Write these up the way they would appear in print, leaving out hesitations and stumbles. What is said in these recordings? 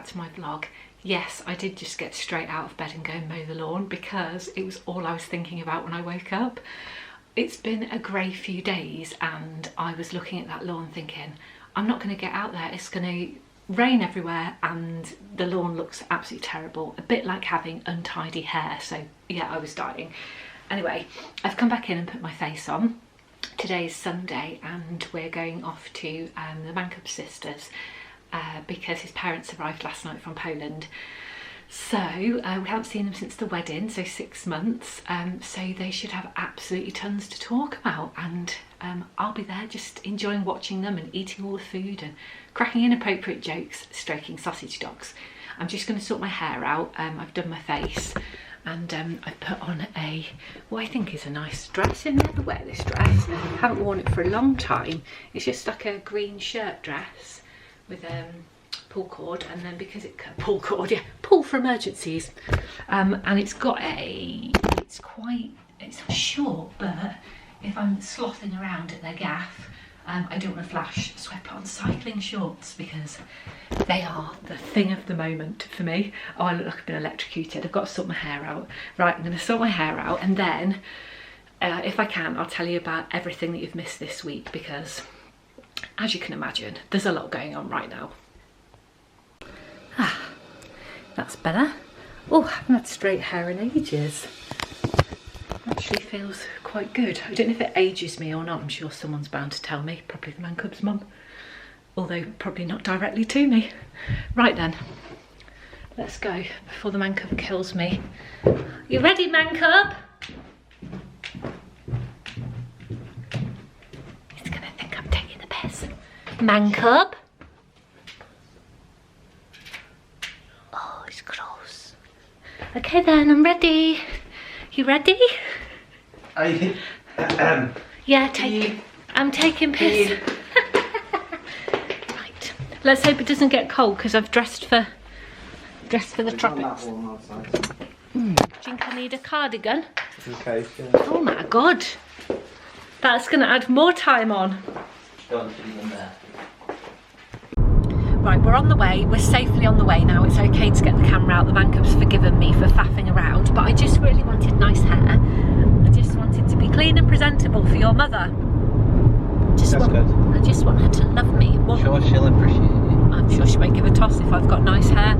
back to my vlog. Yes, I did just get straight out of bed and go and mow the lawn because it was all I was thinking about when I woke up. It's been a grey few days and I was looking at that lawn thinking, I'm not going to get out there, it's going to rain everywhere and the lawn looks absolutely terrible, a bit like having untidy hair. So yeah, I was dying. Anyway, I've come back in and put my face on. Today is Sunday and we're going off to the Mancubs sisters because his parents arrived last night from Poland. So we haven't seen them since the wedding, so 6 months. So they should have absolutely tons to talk about, and I'll be there just enjoying watching them and eating all the food and cracking inappropriate jokes, stroking sausage dogs. I'm just going to sort my hair out. I've done my face. And I've put on what I think is a nice dress. I never wear this dress. Haven't worn it for a long time. It's just like a green shirt dress with pull cord, and then because it pull cord, yeah, pull for emergencies. And it's got it's short, but if I'm slothing around at their gaff, I don't want to flash, so I put on cycling shorts because they are the thing of the moment for me. Oh, I look like I've been electrocuted. I've got to sort my hair out. Right, I'm going to sort my hair out, and then, if I can, I'll tell you about everything that you've missed this week because, as you can imagine, there's a lot going on right now. Ah, that's better. Oh, I haven't had straight hair in ages. Actually feels quite good. I don't know if it ages me or not. I'm sure someone's bound to tell me, probably the Mancubs mum, although probably not directly to me. Right then, let's go before the Mancub kills me. You ready, Mancub? He's gonna think I'm taking the piss. Mancub? Oh, it's gross. Okay then, I'm ready. You ready? Yeah, I'm taking piss. Right, let's hope it doesn't get cold because I've dressed for the tropics. Do you think I need a cardigan? Okay. Yeah. Oh my god, that's going to add more time on. Right, we're on the way. We're safely on the way now. It's okay to get the camera out. The Mancubs forgiven me for faffing around, but I just really wanted nice hair. I just wanted to be clean and presentable for your mother. I just want her to love me. I'm sure she'll appreciate it. I'm sure she won't give a toss if I've got nice hair.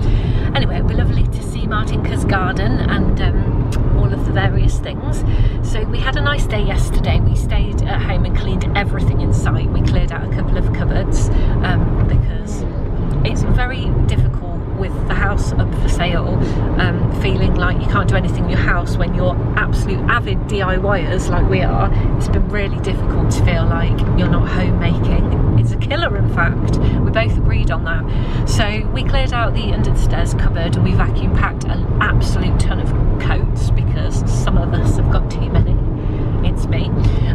Anyway, it'll be lovely to see Martinka's garden and all of the various things. So we had a nice day yesterday. We stayed at home and cleaned everything in sight. We cleared out a couple of cupboards because it's very difficult with the house up for sale, feeling like you can't do anything in your house when you're absolute avid DIYers like we are. It's been really difficult to feel like you're not homemaking. It's a killer, in fact. We both agreed on that. So we cleared out the under the stairs cupboard and we vacuum packed an absolute ton of coats because some of us have got too many. It's me.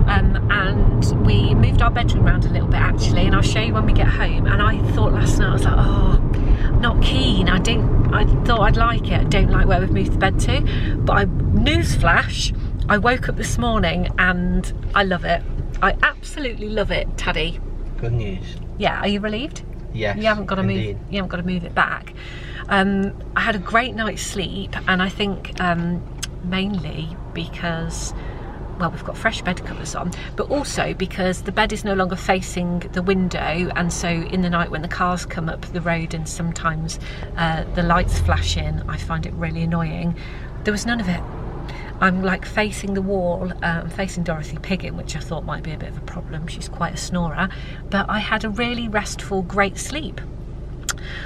And we moved our bedroom around a little bit actually, and I'll show you when we get home. And I thought last night, I was like, oh, not keen. I thought I'd like it. I don't like where we've moved the bed to, but newsflash, I woke up this morning and I love it. I absolutely love it, Taddy. Good news. Yeah, are you relieved? Yes. You haven't got to indeed. move. You haven't got to move it back. I had a great night's sleep, and I think mainly because, well, we've got fresh bed covers on, but also because the bed is no longer facing the window, and so in the night when the cars come up the road and sometimes the lights flash in, I find it really annoying. There was none of it. I'm like facing the wall, I'm facing Dorothy Piggin, which I thought might be a bit of a problem. She's quite a snorer, but I had a really restful, great sleep.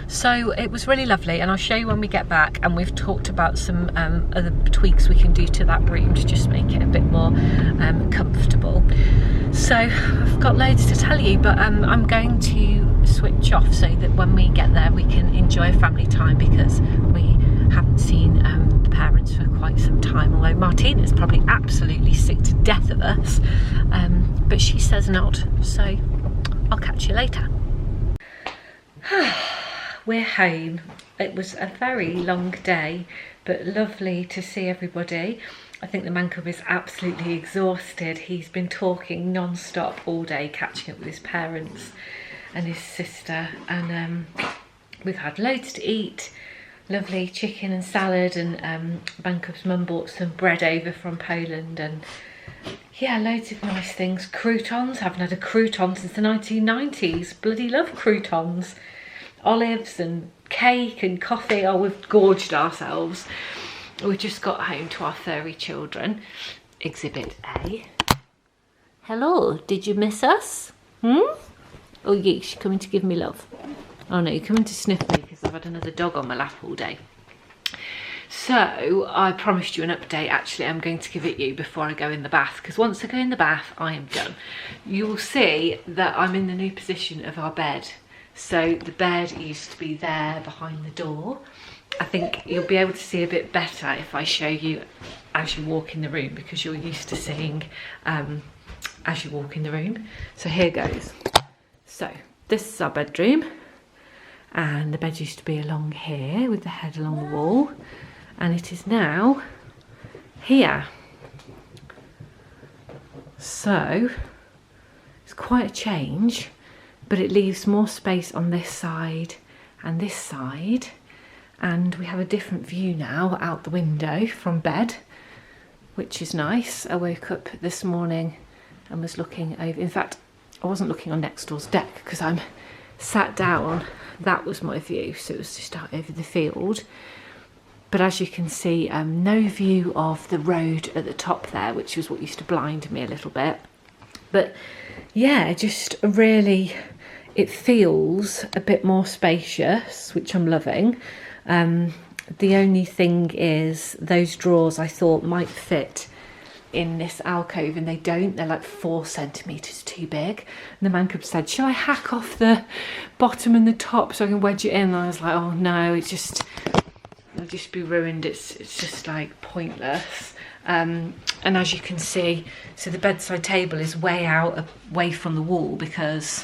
So it was really lovely, and I'll show you when we get back, and we've talked about some other tweaks we can do to that room to just make it a bit more comfortable. So I've got loads to tell you, but I'm going to switch off so that when we get there we can enjoy family time, because we haven't seen the parents for quite some time, although Martina's probably absolutely sick to death of us, but she says not, so I'll catch you later. We're home. It was a very long day, but lovely to see everybody. I think the Mancub is absolutely exhausted. He's been talking non-stop all day, catching up with his parents and his sister, and We've had loads to eat, lovely chicken and salad, and mancubs' mum bought some bread over from Poland, and yeah, loads of nice things. Croutons, haven't had a crouton since the 1990s. Bloody love croutons. Olives and cake and coffee. Oh, we've gorged ourselves. We just got home to our furry children. Exhibit A. Hello, did you miss us? Oh, yeesh, you're coming to give me love. Oh no, you're coming to sniff me because I've had another dog on my lap all day. So I promised you an update. Actually, I'm going to give it you before I go in the bath, because once I go in the bath, I am done. You will see that I'm in the new position of our bed. So the bed used to be there behind the door. I think you'll be able to see a bit better if I show you as you walk in the room, because you're used to seeing as you walk in the room. So here goes. So this is our bedroom, and the bed used to be along here with the head along the wall, and it is now here. So it's quite a change, but it leaves more space on this side and this side, and we have a different view now out the window from bed, which is nice. I woke up this morning and was looking over, in fact I wasn't looking on next door's deck because I'm sat down, that was my view, so it was just out over the field. But as you can see, no view of the road at the top there, which was what used to blind me a little bit. But yeah, just really, it feels a bit more spacious, which I'm loving. The only thing is those drawers I thought might fit in this alcove, and they don't. They're like 4 centimetres too big. And the mancub said, shall I hack off the bottom and the top so I can wedge it in? And I was like, oh no, it'll just be ruined. It's just like pointless. And as you can see, so the bedside table is way out away from the wall because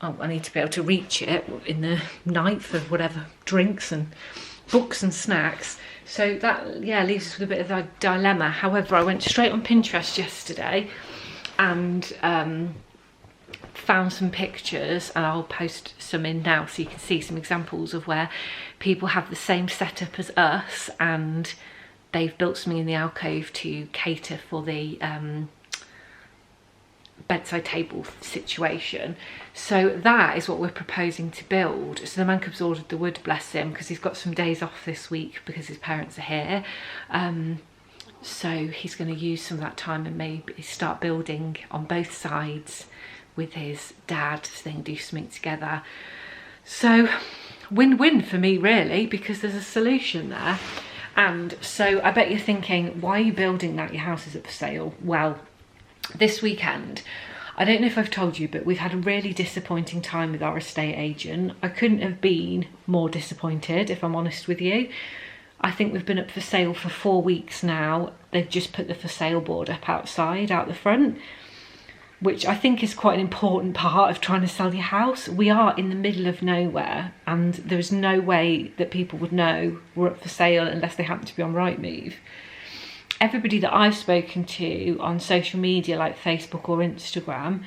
I need to be able to reach it in the night for whatever drinks and books and snacks. So that, yeah, leaves us with a bit of a dilemma. However, I went straight on Pinterest yesterday and found some pictures, and I'll post some in now so you can see some examples of where people have the same setup as us, and they've built something in the alcove to cater for the bedside table situation. So that is what we're proposing to build. So the mancub's ordered the wood, bless him, because he's got some days off this week because his parents are here. So he's going to use some of that time and maybe start building on both sides with his dad, so they can do something together. So win-win for me really, because there's a solution there. And so I bet you're thinking, why are you building that? Your house is up for sale. Well, this weekend, I don't know if I've told you, but we've had a really disappointing time with our estate agent. I couldn't have been more disappointed, if I'm honest with you. I think we've been up for sale for 4 weeks now. They've just put the for sale board up outside, out the front, which I think is quite an important part of trying to sell your house. We are in the middle of nowhere, and there's no way that people would know we're up for sale unless they happen to be on Rightmove. Everybody that I've spoken to on social media like Facebook or Instagram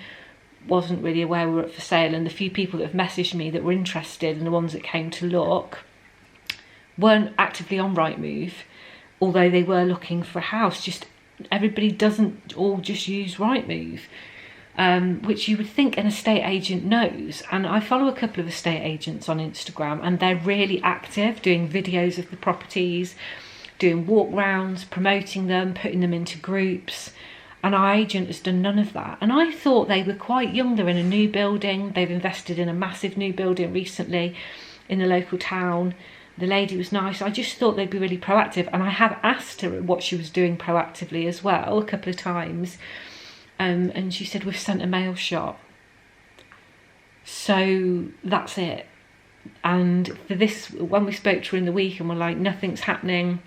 wasn't really aware we were up for sale, and the few people that have messaged me that were interested and the ones that came to look weren't actively on Rightmove, although they were looking for a house. Just everybody doesn't all just use Rightmove, which you would think an estate agent knows. And I follow a couple of estate agents on Instagram, and they're really active doing videos of the properties, doing walk rounds, promoting them, putting them into groups, and our agent has done none of that. And I thought they were quite young. They're in a new building. They've invested in a massive new building recently in the local town. The lady was nice. I just thought they'd be really proactive, and I have asked her what she was doing proactively as well a couple of times, and she said, we've sent a mail shot. So that's it. And for this, when we spoke to her in the week and we're like, nothing's happening,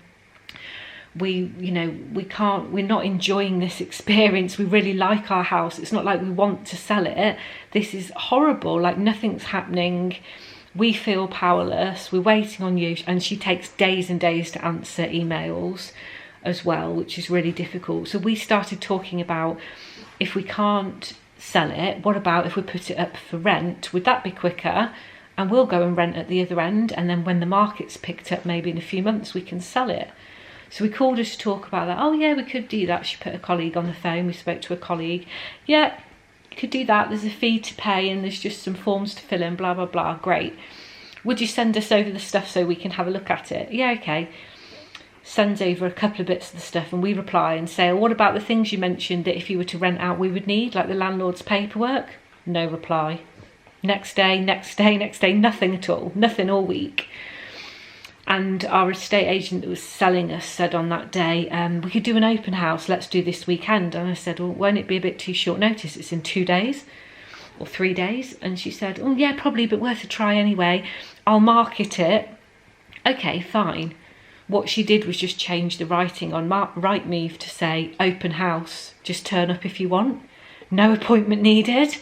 we're not enjoying this experience. We really like our house. It's not like we want to sell it. This is horrible. Like, nothing's happening. We feel powerless. We're waiting on you. And she takes days and days to answer emails as well, which is really difficult. So we started talking about, if we can't sell it, what about if we put it up for rent? Would that be quicker and we'll go and rent at the other end, and then when the market's picked up, maybe in a few months, we can sell it. So we called her to talk about that. Oh yeah, we could do that. She put a colleague on the phone. We spoke to a colleague. Yeah, you could do that. There's a fee to pay and there's just some forms to fill in, blah, blah, blah. Great. Would you send us over the stuff so we can have a look at it? Yeah, okay. Sends over a couple of bits of the stuff, and we reply and say, oh, what about the things you mentioned that if you were to rent out we would need, like the landlord's paperwork? No reply. Next day, nothing at all. Nothing all week. And our estate agent that was selling us said on that day, we could do an open house, let's do this weekend. And I said, well, won't it be a bit too short notice? It's in 2 days or 3 days. And she said, oh yeah, probably, but worth a try anyway. I'll market it. Okay, fine. What she did was just change the writing on Rightmove to say open house, just turn up if you want. No appointment needed,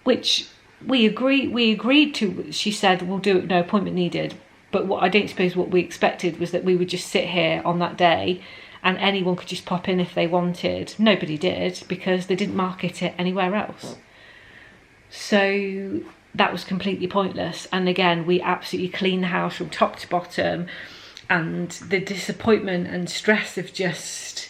which we agreed to. She said, we'll do it, no appointment needed. But what I don't suppose what we expected was that we would just sit here on that day and anyone could just pop in if they wanted. Nobody did, because they didn't market it anywhere else. So that was completely pointless. And again, we absolutely cleaned the house from top to bottom, and the disappointment and stress of just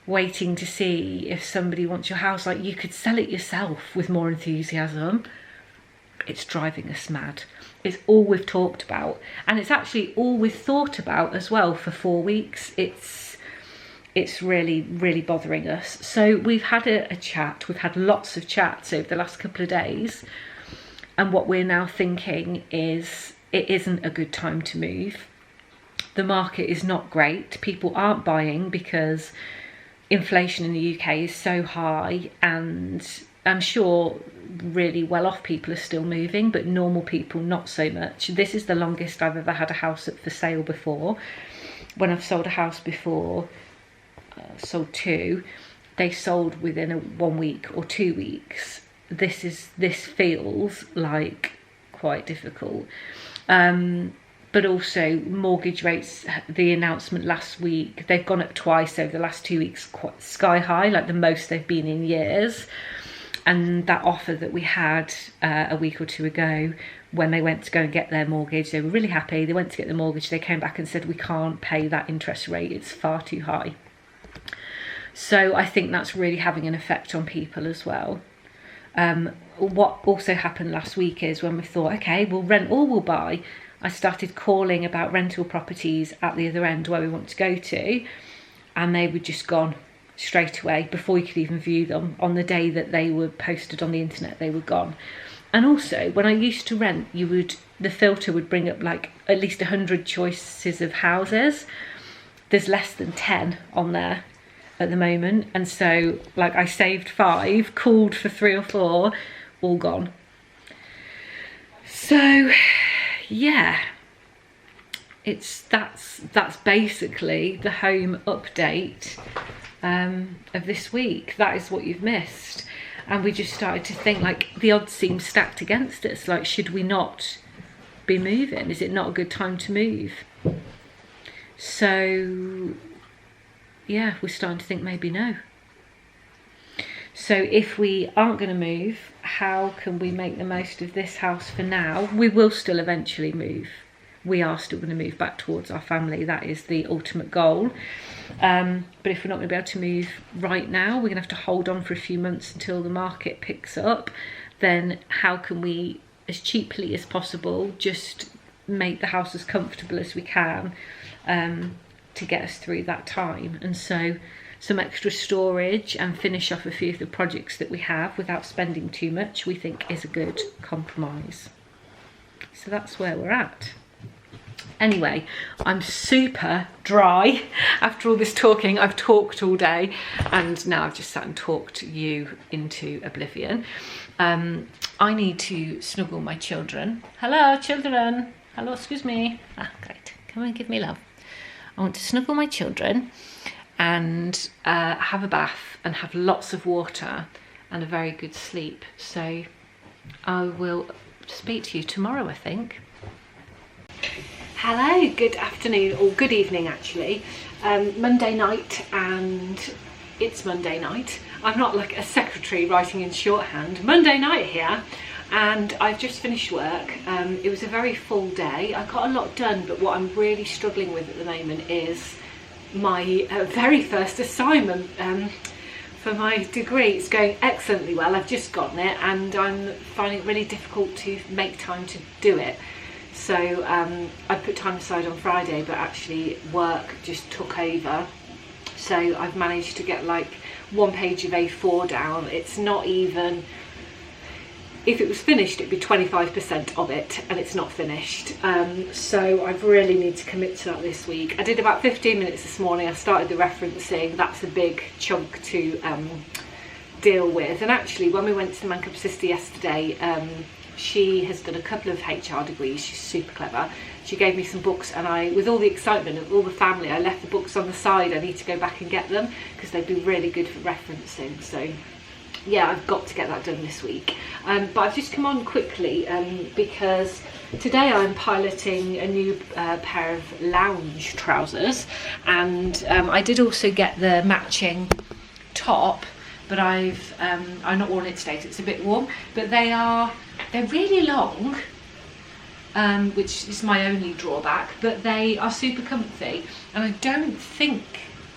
waiting to see if somebody wants your house, like you could sell it yourself with more enthusiasm. It's driving us mad. It's all we've talked about, and it's actually all we've thought about as well for 4 weeks. It's really, really bothering us. So we've had a chat. We've had lots of chats over the last couple of days, and what we're now thinking is it isn't a good time to move. The market is not great. People aren't buying because inflation in the UK is so high, and I'm sure really well-off people are still moving, but normal people not so much. This is the longest I've ever had a house up for sale before. When I've sold a house before, sold 2, they sold within 1 week or 2 weeks. This feels like quite difficult. But also mortgage rates, the announcement last week, they've gone up twice over the last 2 weeks, quite sky high, like the most they've been in years. And that offer that we had a week or 2 ago, when they went to go and get their mortgage, they were really happy. They went to get the mortgage, they came back and said, we can't pay that interest rate, it's far too high. So I think that's really having an effect on people as well. What also happened last week is when we thought, okay, we'll rent or we'll buy, I started calling about rental properties at the other end where we want to go to, and they were just gone straight away before you could even view them. On the day that they were posted on the internet, they were gone. And also, when I used to rent, the filter would bring up like at least 100 choices of houses. There's less than 10 on there at the moment, and so like I saved 5, called for 3 or 4, all gone. So yeah, that's basically the home update of this week. That is what you've missed. And we just started to think, like, the odds seem stacked against us. Like, should we not be moving? Is it not a good time to move? So yeah, we're starting to think maybe no. So if we aren't going to move, how can we make the most of this house for now? We will still eventually move. We are still going to move back towards our family. That is the ultimate goal. But if we're not going to be able to move right now, we're going to have to hold on for a few months until the market picks up. Then how can we, as cheaply as possible, just make the house as comfortable as we can to get us through that time? And so some extra storage and finish off a few of the projects that we have without spending too much, we think is a good compromise. So that's where we're at. Anyway, I'm super dry after all this talking. I've talked all day and now I've just sat and talked you into oblivion. I need to snuggle my children. Hello, children. Hello, excuse me. Ah, great. Come and give me love. I want to snuggle my children and have a bath and have lots of water and a very good sleep. So I will speak to you tomorrow, I think. Hello, good afternoon, or good evening actually. Monday night, and it's Monday night. I'm not like a secretary writing in shorthand. Monday night here. and I've just finished work. It was a very full day. I got a lot done, but what I'm really struggling with at the moment is my very first assignment for my degree. It's going excellently well. I've just gotten it and I'm finding it really difficult to make time to do it. So I put time aside on Friday, but actually work just took over. So I've managed to get like 1 page of A4 down. It's not even, if it was finished, it'd be 25% of it, and it's not finished. So I really need to commit to that this week. I did about 15 minutes this morning. I started the referencing. That's a big chunk to deal with. And actually, when we went to the mancub sister yesterday, she has done a couple of HR degrees. She's super clever. She gave me some books, and I, with all the excitement of all the family, I left the books on the side. I need to go back and get them because they'd be really good for referencing. So yeah, I've got to get that done this week. But I've just come on quickly because today I'm piloting a new pair of lounge trousers, and I did also get the matching top, but I'm not worn it today because it's a bit warm. But they're really long, which is my only drawback, but they are super comfy, and I don't think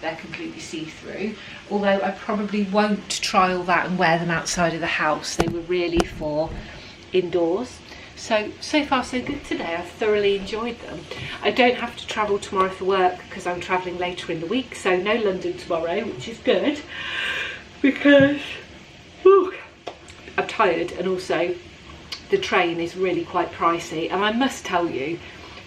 they're completely see-through, although I probably won't trial that and wear them outside of the house. They were really for indoors. So far so good today. I've thoroughly enjoyed them. I don't have to travel tomorrow for work because I'm travelling later in the week, so no London tomorrow, which is good because I'm tired, and also the train is really quite pricey. And I must tell you,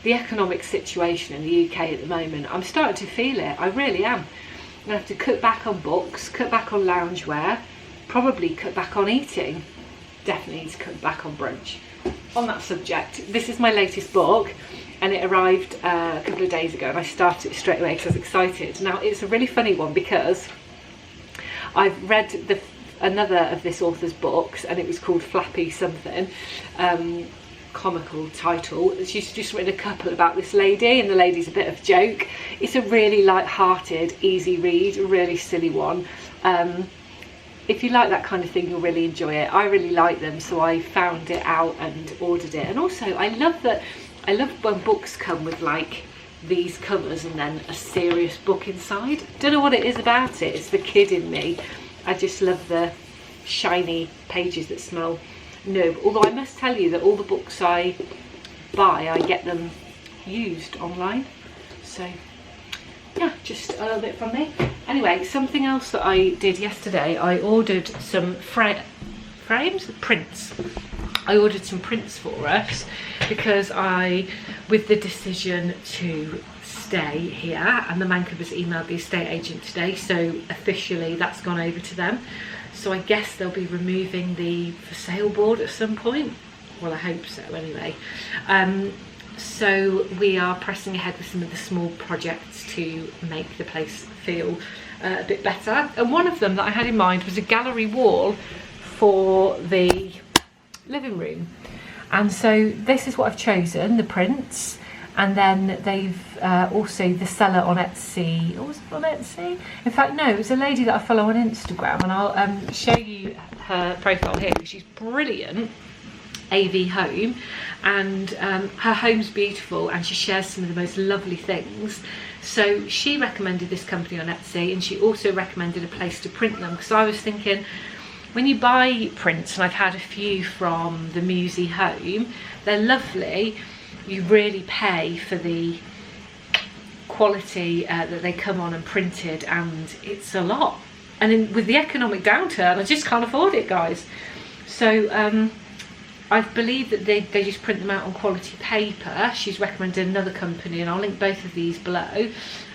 the economic situation in the UK at the moment, I'm starting to feel it. I really am. I'm gonna have to cut back on books, cut back on loungewear, probably cut back on eating. Definitely need to cut back on brunch. On that subject, this is my latest book, and it arrived a couple of days ago, and I started it straight away because I was excited. Now, it's a really funny one because I've read another of this author's books, and it was called Flappy something, comical title. She's just written a couple about this lady, and the lady's a bit of a joke. It's a really light-hearted, easy read, a really silly one. If you like that kind of thing, you'll really enjoy it. I really like them, so I found it out and ordered it. And also, I love when books come with like these covers and then a serious book inside. Don't know what it is about it. It's the kid in me. I just love the shiny pages that smell new. Although I must tell you that all the books I buy, I get them used online. So yeah, just a little bit from me. Anyway, something else that I did yesterday, I ordered some prints. I ordered some prints for us because with the decision to stay here, and the mancub has emailed the estate agent today, so officially that's gone over to them. So I guess they'll be removing the for sale board at some point. Well, I hope so anyway. So we are pressing ahead with some of the small projects to make the place feel a bit better. And one of them that I had in mind was a gallery wall for the living room. And so this is what I've chosen, the prints. And then they've also, the seller on Etsy, or was it on Etsy? In fact, no, it was a lady that I follow on Instagram, and I'll show you her profile here because she's brilliant, AV Home, and her home's beautiful, and she shares some of the most lovely things. So she recommended this company on Etsy, and she also recommended a place to print them, because I was thinking, when you buy prints, and I've had a few from the Musey Home, they're lovely. You really pay for the quality that they come on and printed, and it's a lot. And with the economic downturn, I just can't afford it, guys. So I believe that they just print them out on quality paper. She's recommended another company, and I'll link both of these below.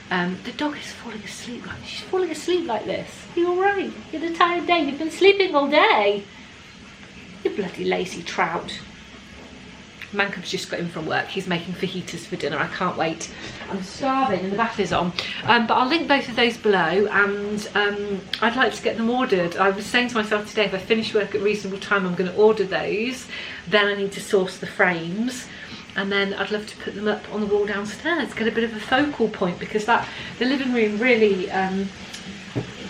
The dog is falling asleep. She's falling asleep like this. Are you all right? It's a tired day. You've been sleeping all day. You bloody lazy trout. Mancub's just got in from work. He's making fajitas for dinner. I can't wait. I'm starving and the bath is on. But I'll link both of those below, and I'd like to get them ordered. I was saying to myself today, if I finish work at a reasonable time, I'm going to order those. Then I need to source the frames, and then I'd love to put them up on the wall downstairs, get a bit of a focal point, because the living room really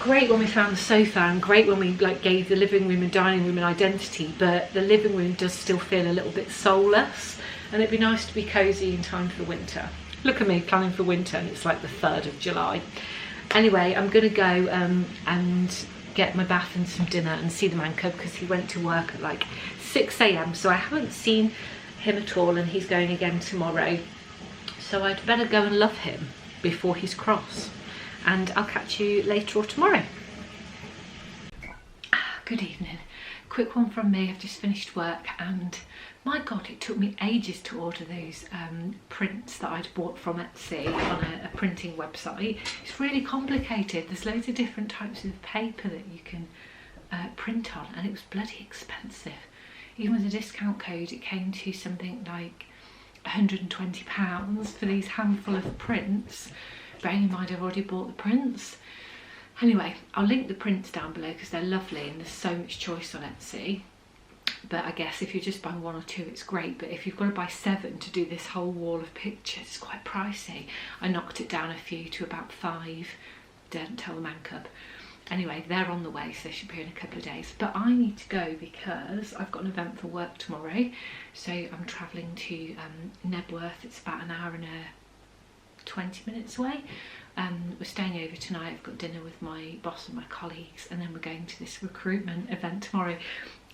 great when we found the sofa and great when we like gave the living room and dining room an identity, but the living room does still feel a little bit soulless, and it'd be nice to be cosy in time for winter. Look at me planning for winter and it's like the 3rd of July. Anyway, I'm gonna go and get my bath and some dinner and see the mancub because he went to work at like 6 AM, so I haven't seen him at all, and he's going again tomorrow, so I'd better go and love him before he's cross. And I'll catch you later or tomorrow. Good evening. Quick one from me. I've just finished work and my God, it took me ages to order those prints that I'd bought from Etsy on a printing website. It's really complicated. There's loads of different types of paper that you can print on, and it was bloody expensive. Even with a discount code, it came to something like £120 for these handful of prints. Bearing in mind I've already bought the prints. Anyway, I'll link the prints down below because they're lovely and there's so much choice on Etsy. But I guess if you're just buying 1 or 2, it's great. But if you've got to buy 7 to do this whole wall of pictures, it's quite pricey. I knocked it down a few to about 5. Don't tell the mancub. Anyway, they're on the way, so they should be here in a couple of days. But I need to go because I've got an event for work tomorrow. So I'm travelling to Nebworth. It's about an hour and 20 minutes away. We're staying over tonight. I've got dinner with my boss and my colleagues, and then we're going to this recruitment event tomorrow.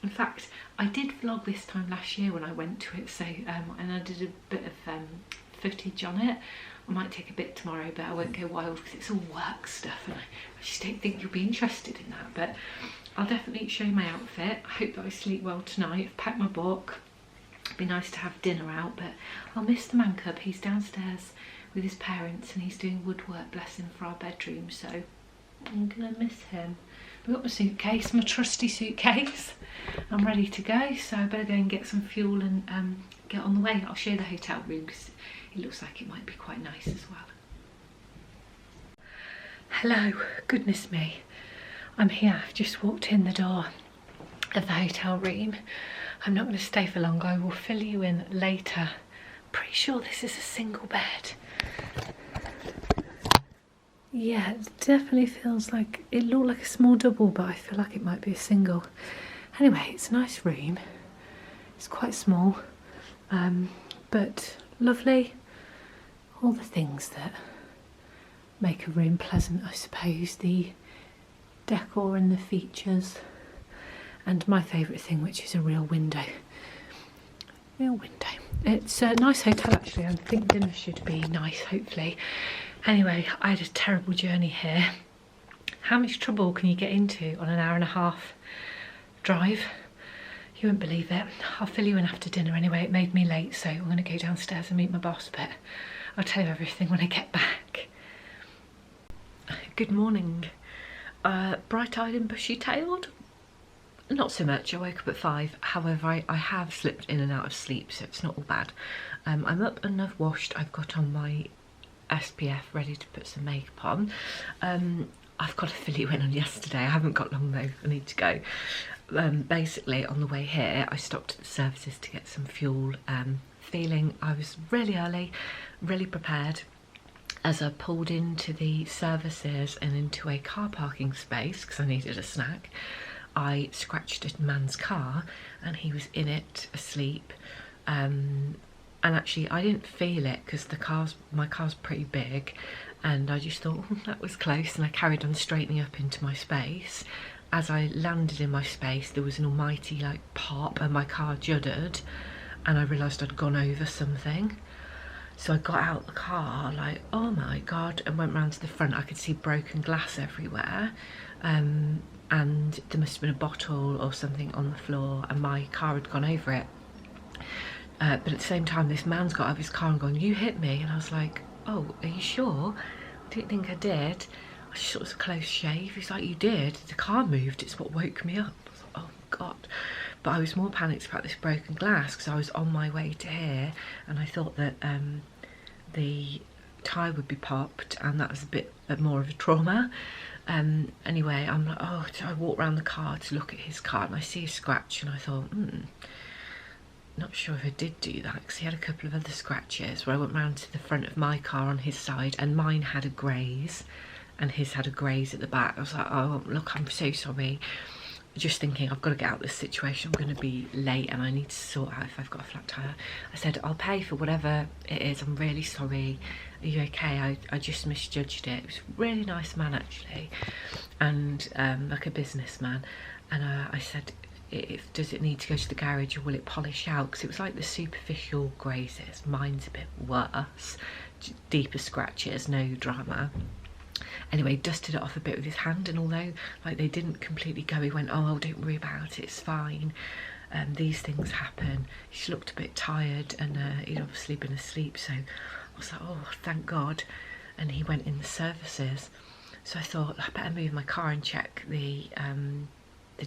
In fact, I did vlog this time last year when I went to it, so and I did a bit of footage on it. I might take a bit tomorrow, but I won't go wild because it's all work stuff and I just don't think you'll be interested in that. But I'll definitely show you my outfit. I hope that I sleep well tonight. I've packed my book. It'd be nice to have dinner out, but I'll miss the mancub. He's downstairs with his parents and he's doing woodwork, bless him, for our bedroom, so I'm gonna miss him. I've got my suitcase, my trusty suitcase. I'm ready to go, so I better go and get some fuel and get on the way. I'll show you the hotel room because it looks like it might be quite nice as well. Hello, goodness me. I'm here, I've just walked in the door of the hotel room. I'm not going to stay for long, I will fill you in later. Pretty sure this is a single bed. Yeah, it definitely feels like, it looked like a small double, but I feel like it might be a single. Anyway, it's a nice room. It's quite small, but lovely. All the things that make a room pleasant, I suppose. The decor and the features. And my favourite thing, which is a real window. Real window. It's a nice hotel actually. I think dinner should be nice, hopefully. Anyway, I had a terrible journey here. How much trouble can you get into on an 1.5 hour drive? You won't believe it. I'll fill you in after dinner anyway. It made me late, so I'm going to go downstairs and meet my boss, but I'll tell you everything when I get back. Good morning. Bright-eyed and bushy-tailed? Not so much. I woke up at 5. However, I have slipped in and out of sleep, so it's not all bad. I'm up and I've washed. I've got on my SPF ready to put some makeup on. I've got to fill you in on yesterday. I haven't got long though. I need to go. Basically, on the way here, I stopped at the services to get some fuel. Feeling I was really early, really prepared. As I pulled into the services and into a car parking space because I needed a snack, I scratched a man's car and he was in it asleep. And actually I didn't feel it because my car's pretty big, and I just thought that was close, and I carried on straightening up into my space. As I landed in my space, there was an almighty like pop and my car juddered, and I realised I'd gone over something. So I got out the car like, oh my God, and went round to the front. I could see broken glass everywhere, and there must have been a bottle or something on the floor and my car had gone over it. But at the same time, this man's got out of his car and gone, you hit me. And I was like, oh, are you sure? I didn't think I did. I just thought it was a close shave. He's like, you did. The car moved. It's what woke me up. I was like, oh God. But I was more panicked about this broken glass because I was on my way to here and I thought that the tyre would be popped, and that was a bit more of a trauma. Anyway, I'm like, oh, so I walked around the car to look at his car and I see a scratch and I thought, not sure if I did do that because he had a couple of other scratches where I went round to the front of my car on his side and mine had a graze and his had a graze at the back. I was like, oh look, I'm so sorry. Just thinking, I've got to get out of this situation, I'm going to be late and I need to sort out if I've got a flat tyre. I said, I'll pay for whatever it is, I'm really sorry, are you okay? I just misjudged it. It was a really nice man actually, and like a businessman, and I said, does it need to go to the garage or will it polish out? Because it was like the superficial grazes, mine's a bit worse, deeper scratches, no drama. Anyway, dusted it off a bit with his hand, and although like they didn't completely go, he went, oh, don't worry about it, it's fine. These things happen. He just looked a bit tired, and he'd obviously been asleep, so I was like, oh, thank God. And he went in the services. So I thought, I better move my car and check the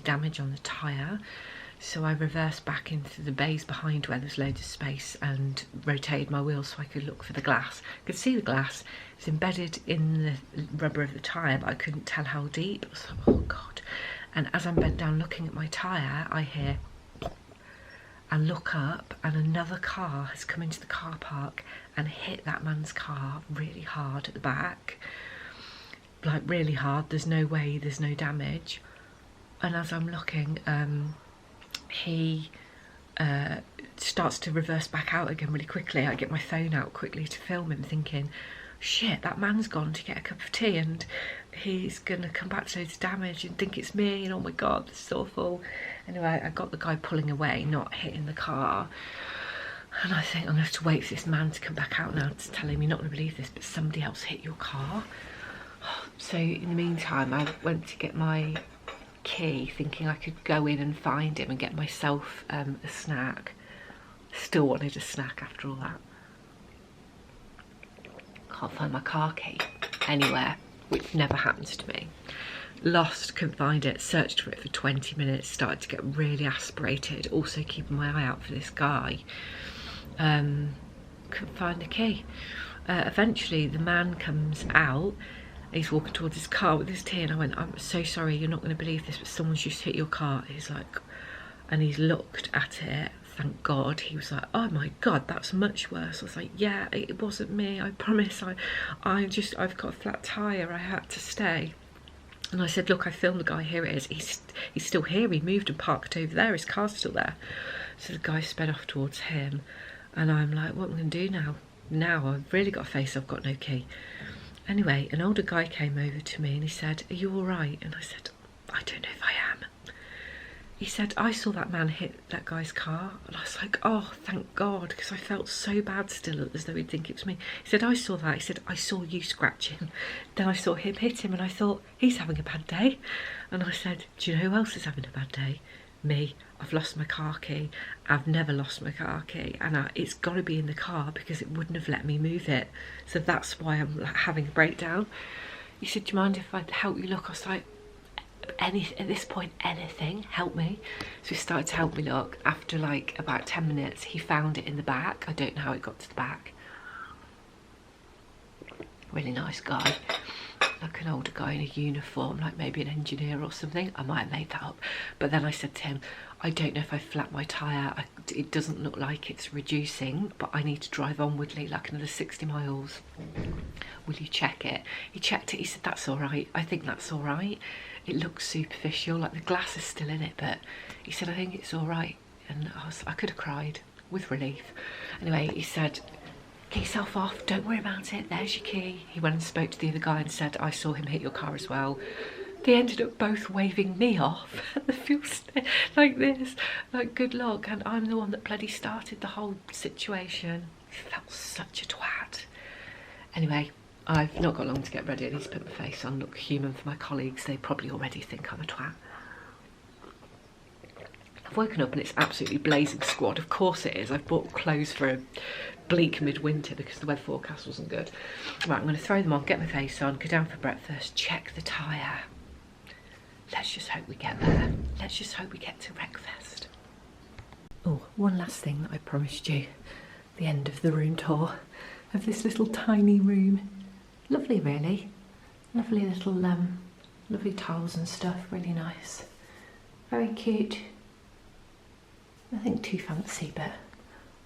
damage on the tyre. So I reversed back into the bays behind where there's loads of space and rotated my wheels so I could look for the glass. I could see the glass. It's embedded in the rubber of the tyre, but I couldn't tell how deep. I was like, oh God. And as I'm bent down looking at my tyre, I hear pop, and look up, and another car has come into the car park and hit that man's car really hard at the back. Like really hard, there's no way, there's no damage. And as I'm looking, he starts to reverse back out again really quickly. I get my phone out quickly to film him, thinking, shit, that man's gone to get a cup of tea and he's gonna come back to loads of damage and think it's me, and oh my God, this is awful. Anyway, I got the guy pulling away, not hitting the car, and I think I'm gonna have to wait for this man to come back out now to tell him, you're not gonna believe this, but somebody else hit your car. So in the meantime, I went to get my key, thinking I could go in and find him and get myself a snack. Still wanted a snack after all that. Can't find my car key anywhere, which never happens to me. Lost, couldn't find it, searched for it for 20 minutes, started to get really aspirated, also keeping my eye out for this guy. Couldn't find the key. Eventually the man comes out. He's walking towards his car with his tea, and I went, I'm so sorry, you're not going to believe this, but someone's just hit your car. He's like, and he's looked at it, thank God. He was like, oh my God, that's much worse. I was like, yeah, it wasn't me, I promise. I've got a flat tyre, I had to stay. And I said, look, I filmed the guy, here it is. He's still here, he moved and parked over there, his car's still there. So the guy sped off towards him, and I'm like, what am I going to do now? Now I've really got to face I've got no key. Anyway, an older guy came over to me and he said, are you all right? And I said, I don't know if I am. He said, I saw that man hit that guy's car. And I was like, oh, thank God, because I felt so bad still, as though he'd think it was me. He said, I saw that. He said, I saw you scratch him. Then I saw him hit him, and I thought, he's having a bad day. And I said, do you know who else is having a bad day? Me. I've lost my car key. I've never lost my car key, and it's got to be in the car because it wouldn't have let me move it. So that's why I'm having a breakdown. He said, do you mind if I help you look? I was like, at this point, anything, help me. So he started to help me look. After like about 10 minutes, he found it in the back. I don't know how it got to the back. Really nice guy. Like an older guy in a uniform, like maybe an engineer or something. I might have made that up. But then I said to him, I don't know if I flat my tyre. It doesn't look like it's reducing, but I need to drive onwardly like another 60 miles. Will you check it? He checked it, he said, that's all right. I think that's all right. It looks superficial, like the glass is still in it, but he said, I think it's all right. And I could have cried with relief. Anyway, he said, get yourself off, don't worry about it, there's your key. He went and spoke to the other guy and said, I saw him hit your car as well. They ended up both waving me off at the fuel station like this, like good luck, and I'm the one that bloody started the whole situation. I felt such a twat. Anyway, I've not got long to get ready. I need to put my face on, look human for my colleagues. They probably already think I'm a twat. I've woken up and it's absolutely blazing squad. Of course it is. I've bought clothes for a bleak midwinter because the weather forecast wasn't good. Right, I'm going to throw them on, get my face on, go down for breakfast, check the tyre. Let's just hope we get there. Let's just hope we get to Recfest. Oh, one last thing that I promised you. The end of the room tour of this little tiny room. Lovely, really. Lovely little, lovely tiles and stuff. Really nice. Very cute. Nothing too fancy, but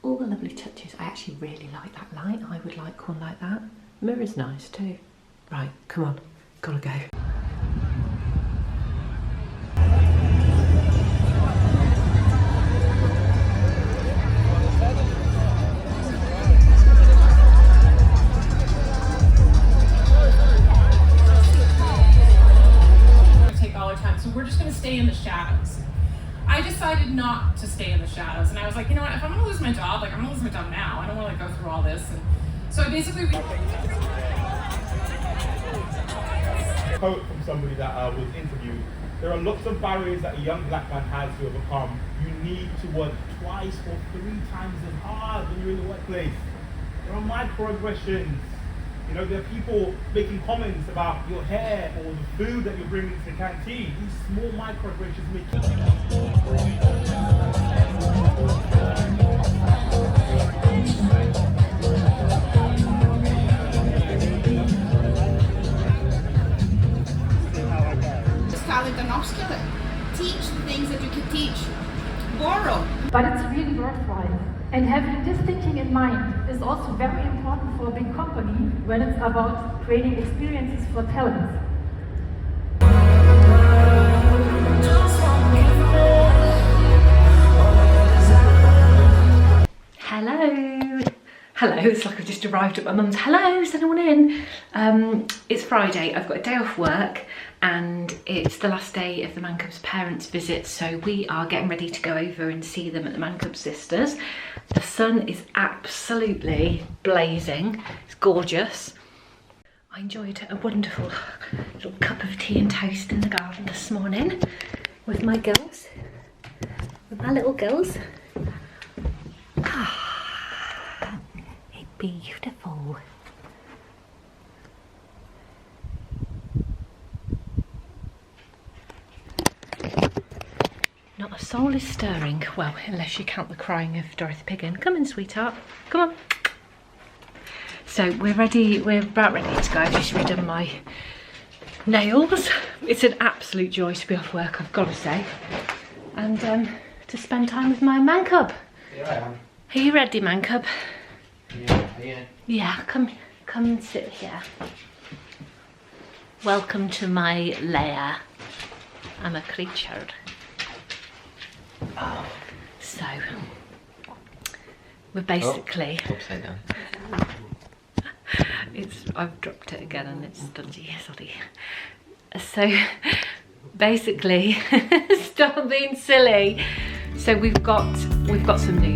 all the lovely touches. I actually really like that light. I would like one like that. Mirror's nice too. Right, come on. Gotta go. Take all our time, so we're just gonna stay in the shadows. I decided not to stay in the shadows, and I was like, you know what, if I'm gonna lose my job, like I'm gonna lose my job now. I don't wanna go through all this. And so I basically quote from somebody that was interviewed. There are lots of barriers that a young black man has to overcome. You need to work twice or 3 times as hard when you're in the workplace. There are microaggressions. You know, there are people making comments about your hair or the food that you're bringing to the canteen. These small microaggressions make Talent and upskill it. Teach the things that you can teach. Borrow. But it's really worthwhile. And having this thinking in mind is also very important for a big company when it's about creating experiences for talent. Hello. Hello, it's like I've just arrived at my mum's. Hello, is anyone in? It's Friday, I've got a day off work and it's the last day of the mancubs parents visit, so we are getting ready to go over and see them at the mancub sisters. The sun is absolutely blazing, it's gorgeous. I enjoyed a wonderful little cup of tea and toast in the garden this morning with my girls, with my little girls. Beautiful. Not a soul is stirring. Well, unless you count the crying of Dorothy Piggin. Come in, sweetheart. Come on. So we're ready. We're about ready to go. I've just redone my nails. It's an absolute joy to be off work, I've got to say, and to spend time with my mancub. Here I am. Are you ready, mancub? Yeah. Yeah, come and sit here. Welcome to my lair. I'm a creature. Oh. So, we're basically... Oh, upside down. I've dropped it again and it's dodgy, sorry. So, basically, stop being silly. So we've got some news.